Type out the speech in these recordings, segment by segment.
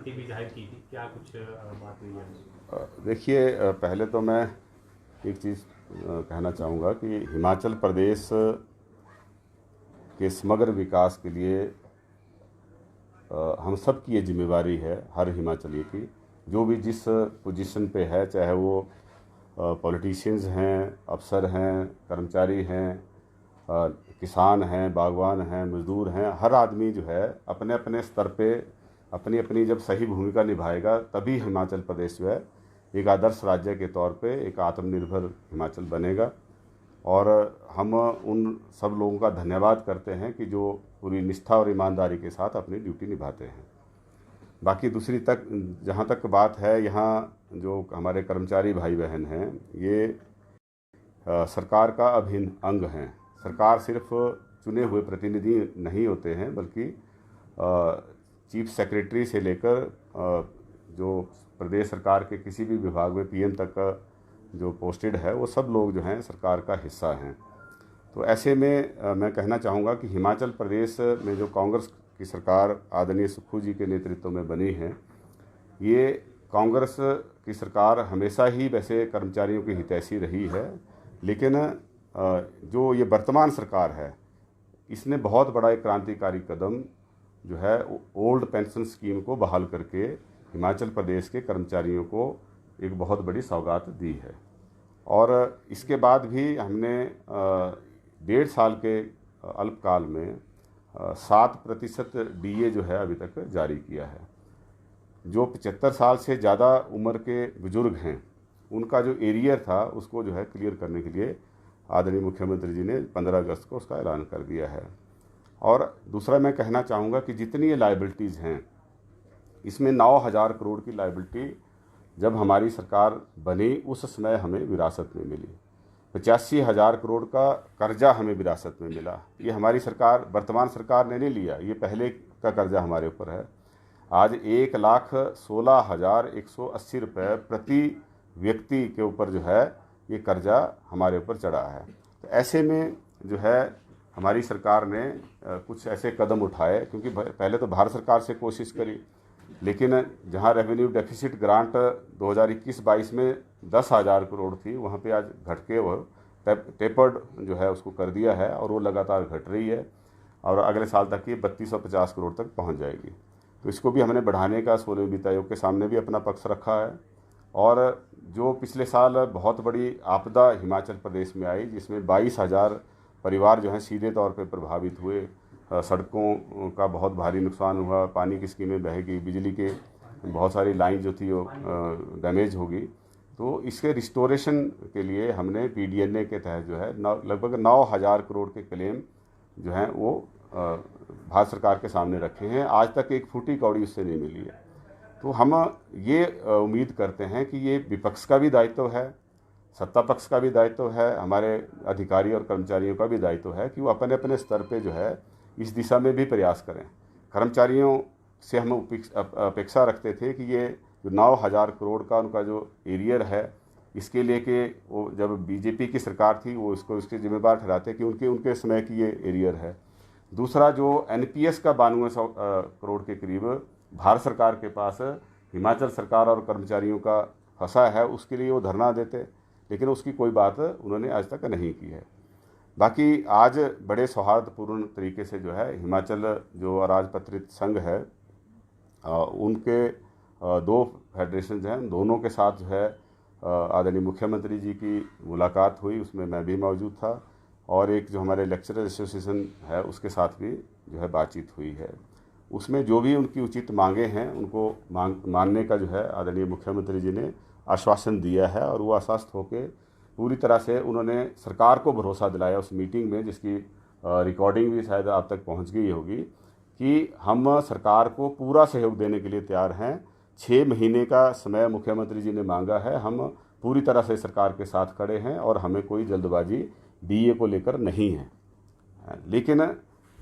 सहमति भी जाहिर की थी, क्या कुछ बात हुई है? देखिए, पहले तो मैं एक चीज़ कहना चाहूँगा कि हिमाचल प्रदेश के समग्र विकास के लिए हम सब की ये जिम्मेवारी है, हर हिमाचली की, जो भी जिस पोजीशन पे है, चाहे वो पॉलिटिशियंस हैं, अफसर हैं, कर्मचारी हैं, किसान हैं, बागवान हैं, मजदूर हैं, हर आदमी जो है अपने अपने स्तर पे अपनी अपनी जब सही भूमिका निभाएगा तभी हिमाचल प्रदेश जो है एक आदर्श राज्य के तौर पे एक आत्मनिर्भर हिमाचल बनेगा। और हम उन सब लोगों का धन्यवाद करते हैं कि जो पूरी निष्ठा और ईमानदारी के साथ अपनी ड्यूटी निभाते हैं। बाकी दूसरी तक जहाँ तक बात है, यहाँ जो हमारे कर्मचारी भाई बहन हैं, ये सरकार का अभिन्न अंग हैं। सरकार सिर्फ चुने हुए प्रतिनिधि नहीं होते हैं, बल्कि चीफ सेक्रेटरी से लेकर जो प्रदेश सरकार के किसी भी विभाग में पीएम तक का जो पोस्टेड है, वो सब लोग जो हैं सरकार का हिस्सा हैं। तो ऐसे में मैं कहना चाहूँगा कि हिमाचल प्रदेश में जो कांग्रेस की सरकार आदरणीय सुक्खू जी के नेतृत्व में बनी है, ये कांग्रेस की सरकार हमेशा ही वैसे कर्मचारियों की हितैषी रही है, लेकिन जो ये वर्तमान सरकार है, इसने बहुत बड़ा एक क्रांतिकारी कदम जो है ओल्ड पेंशन स्कीम को बहाल करके हिमाचल प्रदेश के कर्मचारियों को एक बहुत बड़ी सौगात दी है। और इसके बाद भी हमने 1.5 साल के अल्पकाल में 7% डीए जो है अभी तक जारी किया है। जो 75 साल से ज़्यादा उम्र के बुजुर्ग हैं, उनका जो एरियर था उसको जो है क्लियर करने के लिए आदरणीय मुख्यमंत्री जी ने 15 अगस्त को उसका ऐलान कर दिया है। और दूसरा मैं कहना चाहूँगा कि जितनी ये लाइबिलिटीज़ हैं, इसमें 9,000 करोड़ की लाइबिलिटी जब हमारी सरकार बनी उस समय हमें विरासत में मिली। 85,000 करोड़ का कर्जा हमें विरासत में मिला। ये हमारी सरकार, वर्तमान सरकार ने नहीं लिया, ये पहले का कर्जा हमारे ऊपर है। आज 1,16,180 रुपये प्रति व्यक्ति के ऊपर जो है ये कर्जा हमारे ऊपर चढ़ा है। तो ऐसे में जो है हमारी सरकार ने कुछ ऐसे कदम उठाए, क्योंकि पहले तो भारत सरकार से कोशिश करी, लेकिन जहां रेवेन्यू डेफिसिट ग्रांट 2021-22 में 10,000 करोड़ थी, वहां पे आज घट के वो टेपर्ड जो है उसको कर दिया है, और वो लगातार घट रही है, और अगले साल तक ये 3250 करोड़ तक पहुंच जाएगी। तो इसको भी हमने बढ़ाने का 16वें वित्त आयोग के सामने भी अपना पक्ष रखा है। और जो पिछले साल बहुत बड़ी आपदा हिमाचल प्रदेश में आई, जिसमें 22,000 परिवार जो हैं सीधे तौर पर प्रभावित हुए, सड़कों का बहुत भारी नुकसान हुआ, पानी की स्कीमें बह गई, बिजली के बहुत सारी लाइन जो थी वो डैमेज हो गई। तो इसके रिस्टोरेशन के लिए हमने पीडीएनए के तहत जो है लगभग 9,000 करोड़ के क्लेम जो हैं वो भारत सरकार के सामने रखे हैं। आज तक एक फूटी कौड़ी उससे नहीं मिली है। तो हम ये उम्मीद करते हैं कि ये विपक्ष का भी दायित्व है, सत्ता पक्ष का भी दायित्व है, हमारे अधिकारी और कर्मचारियों का भी दायित्व है कि वो अपने अपने स्तर पे जो है इस दिशा में भी प्रयास करें। कर्मचारियों से हम अपेक्षा रखते थे कि ये जो 9,000 करोड़ का उनका जो एरियर है, इसके लिए कि वो जब बीजेपी की सरकार थी वो इसको इसके जिम्मेदार ठहराते कि उनके समय की ये एरियर है। दूसरा, जो एनपीएस का 9200 करोड़ के करीब भारत सरकार के पास हिमाचल सरकार और कर्मचारियों का फंसा है, उसके लिए वो धरना देते, लेकिन उसकी कोई बात उन्होंने आज तक नहीं की है। बाकी आज बड़े सौहार्दपूर्ण तरीके से जो है हिमाचल जो अराजपत्रित संघ है, उनके 2 फेडरेशन हैं, दोनों के साथ जो है आदरणीय मुख्यमंत्री जी की मुलाकात हुई, उसमें मैं भी मौजूद था, और एक जो हमारे लेक्चरर एसोसिएशन है उसके साथ भी जो है बातचीत हुई है। उसमें जो भी उनकी उचित मांगे हैं उनको मानने का जो है आदरणीय मुख्यमंत्री जी ने आश्वासन दिया है, और वो आश्वस्त होकर पूरी तरह से उन्होंने सरकार को भरोसा दिलाया उस मीटिंग में, जिसकी रिकॉर्डिंग भी शायद आप तक पहुंच गई होगी, कि हम सरकार को पूरा सहयोग देने के लिए तैयार हैं। 6 महीने का समय मुख्यमंत्री जी ने मांगा है, हम पूरी तरह से सरकार के साथ खड़े हैं, और हमें कोई जल्दबाजी डीए को लेकर नहीं है। लेकिन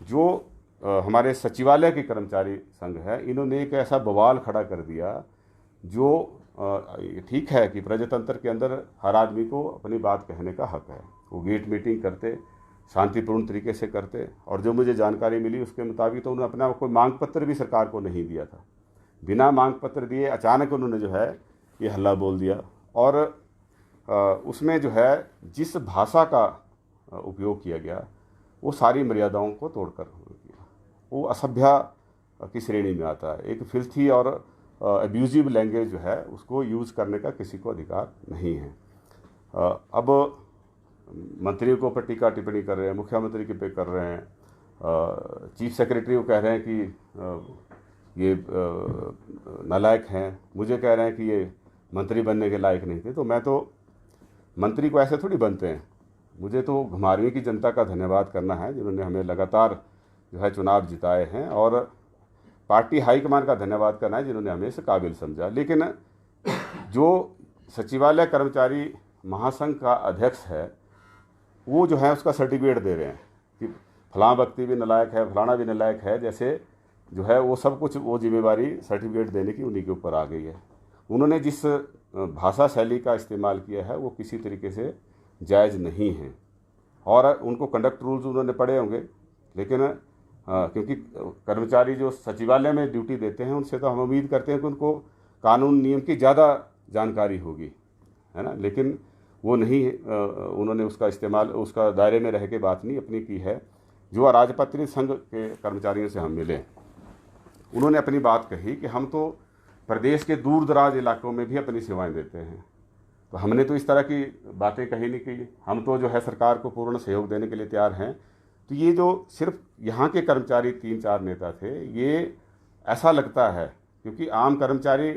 जो हमारे सचिवालय के कर्मचारी संघ है, इन्होंने एक ऐसा बवाल खड़ा कर दिया, जो ठीक है कि प्रजातंत्र के अंदर हर आदमी को अपनी बात कहने का हक है। वो गेट मीटिंग करते, शांतिपूर्ण तरीके से करते, और जो मुझे जानकारी मिली उसके मुताबिक तो उन्होंने अपना कोई मांग पत्र भी सरकार को नहीं दिया था। बिना मांग पत्र दिए अचानक उन्होंने जो है ये हल्ला बोल दिया। और उसमें जो है जिस भाषा का उपयोग किया गया वो सारी मर्यादाओं को तोड़कर किया। वो असभ्य की श्रेणी में आता है। एक फिल्थी और अब्यूजिव लैंग्वेज जो है उसको यूज़ करने का किसी को अधिकार नहीं है। अब मंत्रियों को ऊपर टीका टिप्पणी कर रहे हैं, मुख्यमंत्री के पे कर रहे हैं, चीफ सेक्रेटरी को कह रहे हैं कि ये नालायक हैं, मुझे कह रहे हैं कि ये मंत्री बनने के लायक नहीं थे। तो मैं तो मंत्री को ऐसे थोड़ी बनते हैं। मुझे तो घुमारवीं की जनता का धन्यवाद करना है जिन्होंने हमें लगातार जो है चुनाव जिताए हैं, और पार्टी हाईकमान का धन्यवाद करना है जिन्होंने हमें इस काबिल समझा। लेकिन जो सचिवालय कर्मचारी महासंघ का अध्यक्ष है वो जो है उसका सर्टिफिकेट दे रहे हैं कि फलां व्यक्ति भी नालायक है, फलाना भी नालायक है, जैसे जो है वो सब कुछ वो जिम्मेवारी सर्टिफिकेट देने की उन्हीं के ऊपर आ गई है। उन्होंने जिस भाषा शैली का इस्तेमाल किया है वो किसी तरीके से जायज़ नहीं है, और उनको कंडक्ट रूल्स उन्होंने पढ़े होंगे, लेकिन क्योंकि कर्मचारी जो सचिवालय में ड्यूटी देते हैं उनसे तो हम उम्मीद करते हैं कि उनको कानून नियम की ज़्यादा जानकारी होगी, है ना, लेकिन वो नहीं उन्होंने उसका इस्तेमाल उसका दायरे में रह के बात नहीं अपनी की है। जो अराजपत्रित संघ के कर्मचारियों से हम मिले उन्होंने अपनी बात कही कि हम तो प्रदेश के दूर दराज इलाकों में भी अपनी सेवाएं देते हैं, तो हमने तो इस तरह की बातें कही नहीं की, हम तो जो है सरकार को पूर्ण सहयोग देने के लिए तैयार हैं। तो ये जो सिर्फ यहाँ के कर्मचारी 3-4 नेता थे, ये ऐसा लगता है क्योंकि आम कर्मचारी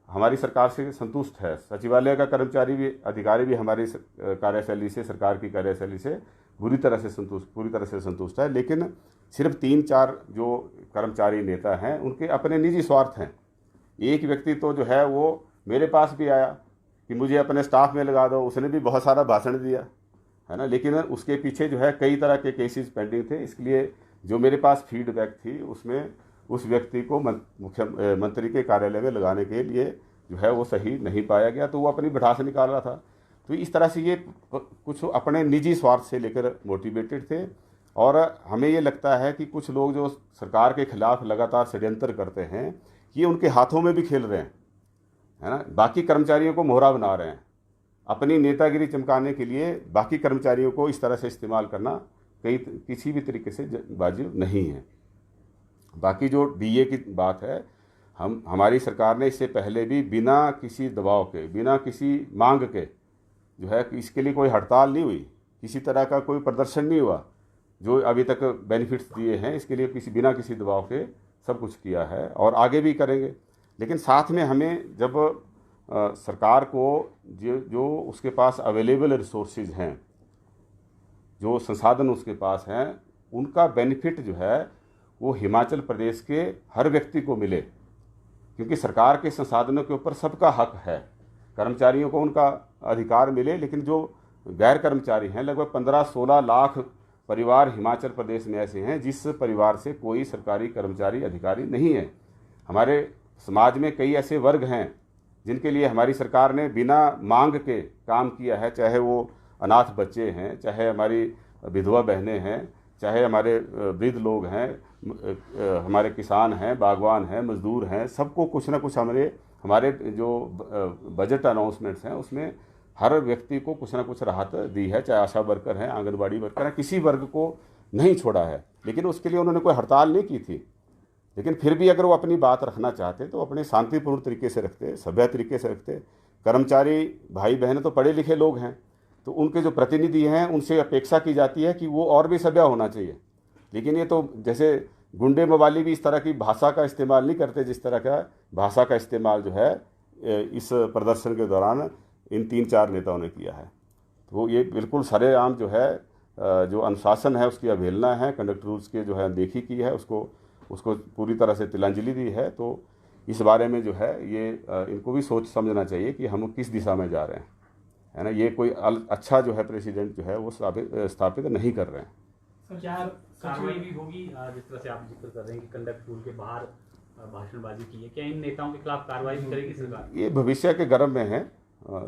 हमारी सरकार से संतुष्ट है, सचिवालय का कर्मचारी भी अधिकारी भी हमारी कार्यशैली से, सरकार की कार्यशैली से पूरी तरह से संतुष्ट है। लेकिन सिर्फ 3-4 जो कर्मचारी नेता हैं उनके अपने निजी स्वार्थ हैं। एक व्यक्ति तो जो है वो मेरे पास भी आया कि मुझे अपने स्टाफ में लगा दो, उसने भी बहुत सारा भाषण दिया, है ना, लेकिन उसके पीछे जो है कई तरह के केसेस पेंडिंग थे। इसलिए जो मेरे पास फीडबैक थी उसमें उस व्यक्ति को मुख्यमंत्री के कार्यालय में लगाने के लिए जो है वो सही नहीं पाया गया, तो वो अपनी भड़ास निकाल रहा था। तो इस तरह से ये कुछ अपने निजी स्वार्थ से लेकर मोटिवेटेड थे, और हमें ये लगता है कि कुछ लोग जो सरकार के खिलाफ लगातार षड्यंत्र करते हैं ये उनके हाथों में भी खेल रहे हैं, है ना, बाकी कर्मचारियों को मोहरा बना रहे हैं। अपनी नेतागिरी चमकाने के लिए बाकी कर्मचारियों को इस तरह से इस्तेमाल करना किसी भी तरीके से वाजिब नहीं है। बाकी जो डीए की बात है, हमारी सरकार ने इससे पहले भी बिना किसी दबाव के, बिना किसी मांग के जो है इसके लिए कोई हड़ताल नहीं हुई, किसी तरह का कोई प्रदर्शन नहीं हुआ। जो अभी तक बेनिफिट्स दिए हैं इसके लिए बिना किसी दबाव के सब कुछ किया है और आगे भी करेंगे। लेकिन साथ में हमें जब सरकार को जो उसके पास अवेलेबल रिसोर्सेज हैं, जो संसाधन उसके पास हैं, उनका बेनिफिट जो है वो हिमाचल प्रदेश के हर व्यक्ति को मिले, क्योंकि सरकार के संसाधनों के ऊपर सबका हक है। कर्मचारियों को उनका अधिकार मिले, लेकिन जो गैर कर्मचारी हैं, लगभग 15-16 लाख परिवार हिमाचल प्रदेश में ऐसे हैं जिस परिवार से कोई सरकारी कर्मचारी अधिकारी नहीं है। हमारे समाज में कई ऐसे वर्ग हैं जिनके लिए हमारी सरकार ने बिना मांग के काम किया है, चाहे वो अनाथ बच्चे हैं, चाहे हमारी विधवा बहनें हैं, चाहे हमारे वृद्ध लोग हैं, हमारे किसान हैं, बागवान हैं, मजदूर हैं, सबको कुछ ना कुछ हमारे जो बजट अनाउंसमेंट्स हैं उसमें हर व्यक्ति को कुछ ना कुछ राहत दी है, चाहे आशा वर्कर हैं, आंगनबाड़ी वर्कर हैं, किसी वर्ग को नहीं छोड़ा है। लेकिन उसके लिए उन्होंने कोई हड़ताल नहीं की थी। लेकिन फिर भी अगर वो अपनी बात रखना चाहते तो अपने शांतिपूर्ण तरीके से रखते, सभ्य तरीके से रखते। कर्मचारी भाई बहन तो पढ़े लिखे लोग हैं, तो उनके जो प्रतिनिधि हैं उनसे अपेक्षा की जाती है कि वो और भी सभ्य होना चाहिए। लेकिन ये तो जैसे गुंडे मवाली भी इस तरह की भाषा का इस्तेमाल नहीं करते जिस तरह का भाषा का इस्तेमाल जो है इस प्रदर्शन के दौरान इन 3-4 नेताओं ने किया है। तो ये बिल्कुल सरेआम जो है जो अनुशासन है उसकी अवहेलना है, कंडक्ट रूल्स के जो है देखी की है, उसको पूरी तरह से तिलांजलि दी है। तो इस बारे में जो है ये इनको भी सोच समझना चाहिए कि हम किस दिशा में जा रहे हैं, है ना। ये कोई अच्छा जो है प्रेसिडेंट जो है वो स्थापित नहीं कर रहे हैं। क्या कार्रवाई भी होगी जिस तरह से आप जिक्र कर रहे हैं कि कंडक्ट रूल के बाहर भाषणबाजी की है, क्या इन नेताओं के खिलाफ कार्रवाई भी करेगी सरकार? ये भविष्य के गर्भ में है,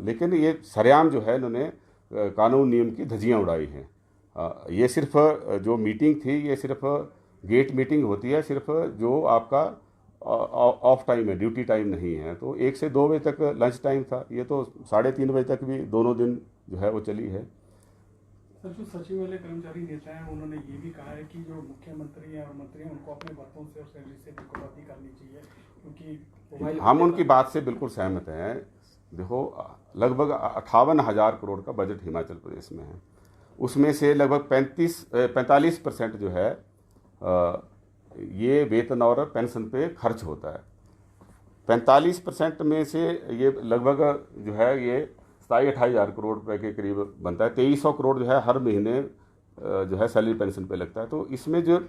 लेकिन ये सरेआम जो है इन्होंने कानून नियम की धज्जियां उड़ाई हैं। ये सिर्फ जो मीटिंग थी ये सिर्फ गेट मीटिंग होती है, सिर्फ जो आपका ऑफ टाइम है, ड्यूटी टाइम नहीं है। तो 1 से 2 बजे तक लंच टाइम था, ये तो 3:30 बजे तक भी दोनों दिन जो है वो चली है। सर, जो सचिव वाले कर्मचारी नेता हैं उन्होंने ये भी कहा है कि जो मुख्यमंत्री हैं और मंत्री हैं उनको अपने भत्तों से और सैलरी से भी कटौती करनी चाहिए, क्योंकि हम उनकी बात से बिल्कुल सहमत हैं। देखो, लगभग 58,000 करोड़ का बजट हिमाचल प्रदेश में है, उसमें से लगभग 45% जो है ये वेतन और पेंशन पे खर्च होता है। 45% में से ये लगभग जो है ये 27-28 करोड़ रुपए के करीब बनता है। 2300 करोड़ जो है हर महीने जो है सैलरी पेंशन पे लगता है। तो इसमें जो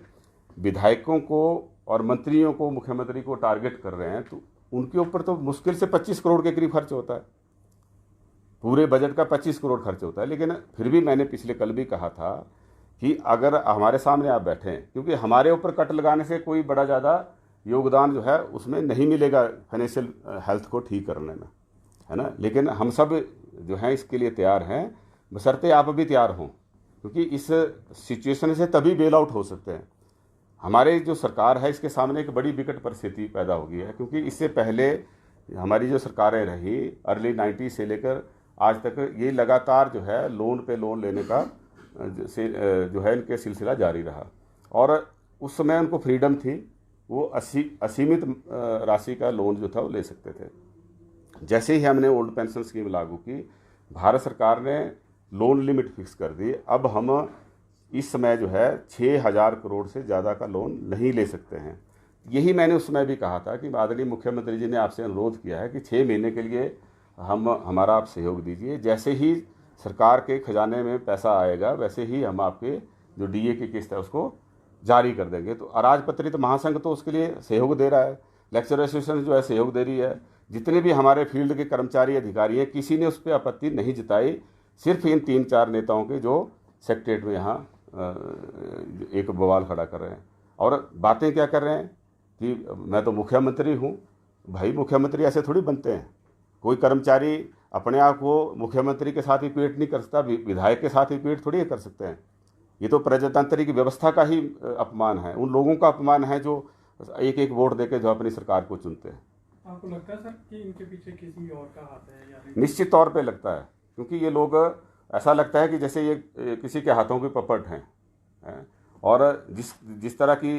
विधायकों को और मंत्रियों को मुख्यमंत्री को टारगेट कर रहे हैं, तो उनके ऊपर तो मुश्किल से 25 करोड़ के करीब खर्च होता है। पूरे बजट का 25 करोड़ खर्च होता है। लेकिन फिर भी मैंने पिछले कल भी कहा था कि अगर हमारे सामने आप बैठें, क्योंकि हमारे ऊपर कट लगाने से कोई बड़ा ज़्यादा योगदान जो है उसमें नहीं मिलेगा फाइनेंशियल हेल्थ को ठीक करने में, है ना। लेकिन हम सब जो हैं इसके लिए तैयार हैं, बशर्ते आप भी तैयार हों, क्योंकि इस सिचुएशन से तभी बेल आउट हो सकते हैं। हमारे जो सरकार है इसके सामने एक बड़ी विकट परिस्थिति पैदा हो गई है, क्योंकि इससे पहले हमारी जो सरकारें रही अर्ली 90 से लेकर आज तक, ये लगातार जो है लोन पे लोन लेने का जो है इनके सिलसिला जारी रहा। और उस समय उनको फ्रीडम थी, वो असीमित राशि का लोन जो था वो ले सकते थे। जैसे ही हमने ओल्ड पेंशन स्कीम लागू की, भारत सरकार ने लोन लिमिट फिक्स कर दी। अब हम इस समय जो है 6,000 करोड़ से ज़्यादा का लोन नहीं ले सकते हैं। यही मैंने उस समय भी कहा था कि आदरणीय मुख्यमंत्री जी ने आपसे अनुरोध किया है कि 6 महीने के लिए हमारा आप सहयोग दीजिए। जैसे ही सरकार के खजाने में पैसा आएगा वैसे ही हम आपके जो डीए की किस्त है उसको जारी कर देंगे। तो अराजपत्रित महासंघ तो उसके लिए सहयोग दे रहा है, लेक्चर एसोसिएशन जो है सहयोग दे रही है, जितने भी हमारे फील्ड के कर्मचारी अधिकारी हैं किसी ने उस पर आपत्ति नहीं जताई। सिर्फ इन 3-4 नेताओं के जो सेक्रेटरीट में यहाँ एक बवाल खड़ा कर रहे हैं और बातें क्या कर रहे हैं कि मैं तो मुख्यमंत्री हूँ। भाई, मुख्यमंत्री ऐसे थोड़ी बनते हैं। कोई कर्मचारी अपने आप को मुख्यमंत्री के साथ इक्वेट नहीं कर सकता, विधायक के साथ इक्वेट थोड़ी कर सकते हैं। ये तो प्रजातांत्रिक व्यवस्था का ही अपमान है, उन लोगों का अपमान है जो एक वोट देके जो अपनी सरकार को चुनते हैं। आपको लगता है सर कि इनके पीछे किसी और का हाथ है या नहीं? निश्चित तौर पे लगता है, क्योंकि ये लोग, ऐसा लगता है कि जैसे ये किसी के हाथों के पपट हैं। और जिस तरह की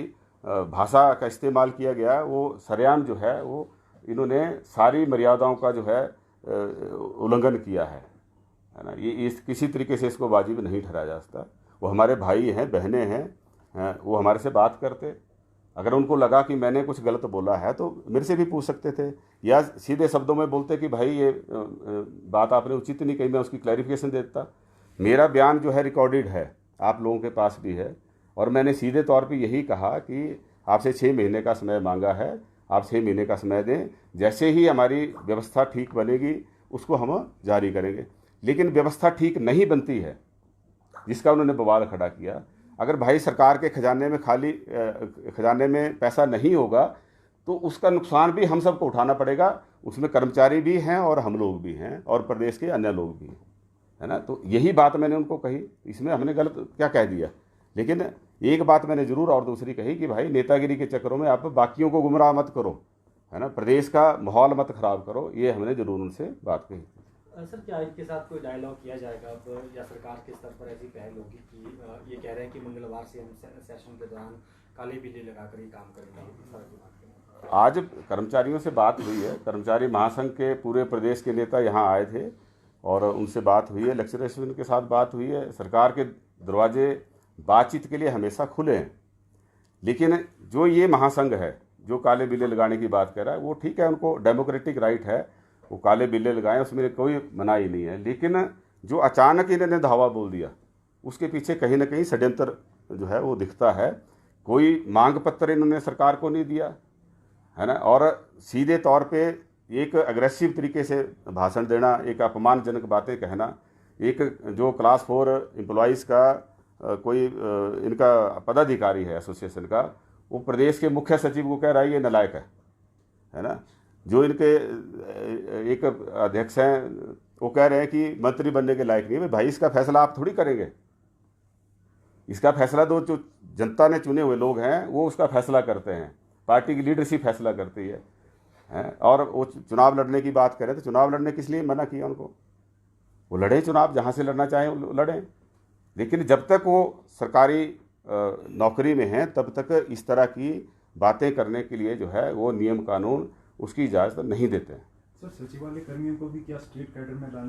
भाषा का इस्तेमाल किया गया वो सरेआम जो है वो इन्होंने सारी मर्यादाओं का जो है उल्लंघन किया है ना। ये किसी तरीके से इसको वाजिब नहीं ठहराया जा सकता। वो हमारे भाई हैं, बहनें हैं, वो हमारे से बात करते। अगर उनको लगा कि मैंने कुछ गलत बोला है तो मेरे से भी पूछ सकते थे, या सीधे शब्दों में बोलते कि भाई ये बात आपने उचित नहीं कही, मैं उसकी क्लैरिफिकेशन देता। मेरा बयान जो है रिकॉर्डेड है, आप लोगों के पास भी है, और मैंने सीधे तौर पे यही कहा कि आपसे 6 महीने का समय मांगा है, आप 6 महीने का समय दें, जैसे ही हमारी व्यवस्था ठीक बनेगी उसको हम जारी करेंगे। लेकिन व्यवस्था ठीक नहीं बनती है, जिसका उन्होंने बवाल खड़ा किया। अगर भाई सरकार के खजाने में पैसा नहीं होगा तो उसका नुकसान भी हम सबको उठाना पड़ेगा। उसमें कर्मचारी भी हैं और हम लोग भी हैं और प्रदेश के अन्य लोग भी हैं, है ना। तो यही बात मैंने उनको कही, इसमें हमने गलत क्या कह दिया। लेकिन एक बात मैंने ज़रूर और दूसरी कही कि भाई नेतागिरी के चक्करों में आप बाकियों को गुमराह मत करो, है ना, प्रदेश का माहौल मत खराब करो। ये हमने ज़रूर उनसे बात कही। सर, क्या इनके साथ कोई डायलॉग किया जाएगा अब, या सरकार के स्तर पर ऐसी पहल होगी कि ये कह रहे हैं कि मंगलवार से हम सेशन के दौरान काले बिल्ली लगाकर ही काम करेंगे? आज कर्मचारियों से बात हुई है, कर्मचारी महासंघ के पूरे प्रदेश के नेता यहाँ आए थे और उनसे बात हुई है, लेक्चर एसोसिएशन के साथ बात हुई है। सरकार के दरवाजे बातचीत के लिए हमेशा खुले हैं। लेकिन जो ये महासंघ है जो काले बिल्ले लगाने की बात कर रहा है, वो ठीक है, उनको डेमोक्रेटिक राइट है, वो काले बिल्ले लगाएं, उसमें कोई मनाही नहीं है। लेकिन जो अचानक इन्होंने धावा बोल दिया उसके पीछे कहीं ना कहीं षड्यंत्र जो है वो दिखता है। कोई मांग पत्र इन्होंने सरकार को नहीं दिया, है ना, और सीधे तौर पे एक अग्रेसिव तरीके से भाषण देना, एक अपमानजनक बातें कहना। एक जो क्लास 4 एम्प्लॉइज़ का कोई इनका पदाधिकारी है एसोसिएशन का, वो प्रदेश के मुख्य सचिव को कह रहा है ये नालायक है ना। जो इनके एक अध्यक्ष हैं वो कह रहे हैं कि मंत्री बनने के लायक नहीं है। भाई, इसका फैसला आप थोड़ी करेंगे, इसका फैसला तो जो जनता ने चुने हुए लोग हैं वो उसका फैसला करते हैं। पार्टी की लीडरशिप फैसला करती है, हैं। और वो चुनाव लड़ने की बात करें तो चुनाव लड़ने किस लिए मना किया उनको? वो लड़े चुनाव, जहाँ से लड़ना चाहें वो लड़ें, लेकिन जब तक वो सरकारी नौकरी में हैं तब तक इस तरह की बातें करने के लिए जो है वो नियम कानून उसकी इजाज़त नहीं देते हैं। सर, सचिवालय कर्मियों को भी क्या स्टेट कैडर में लाने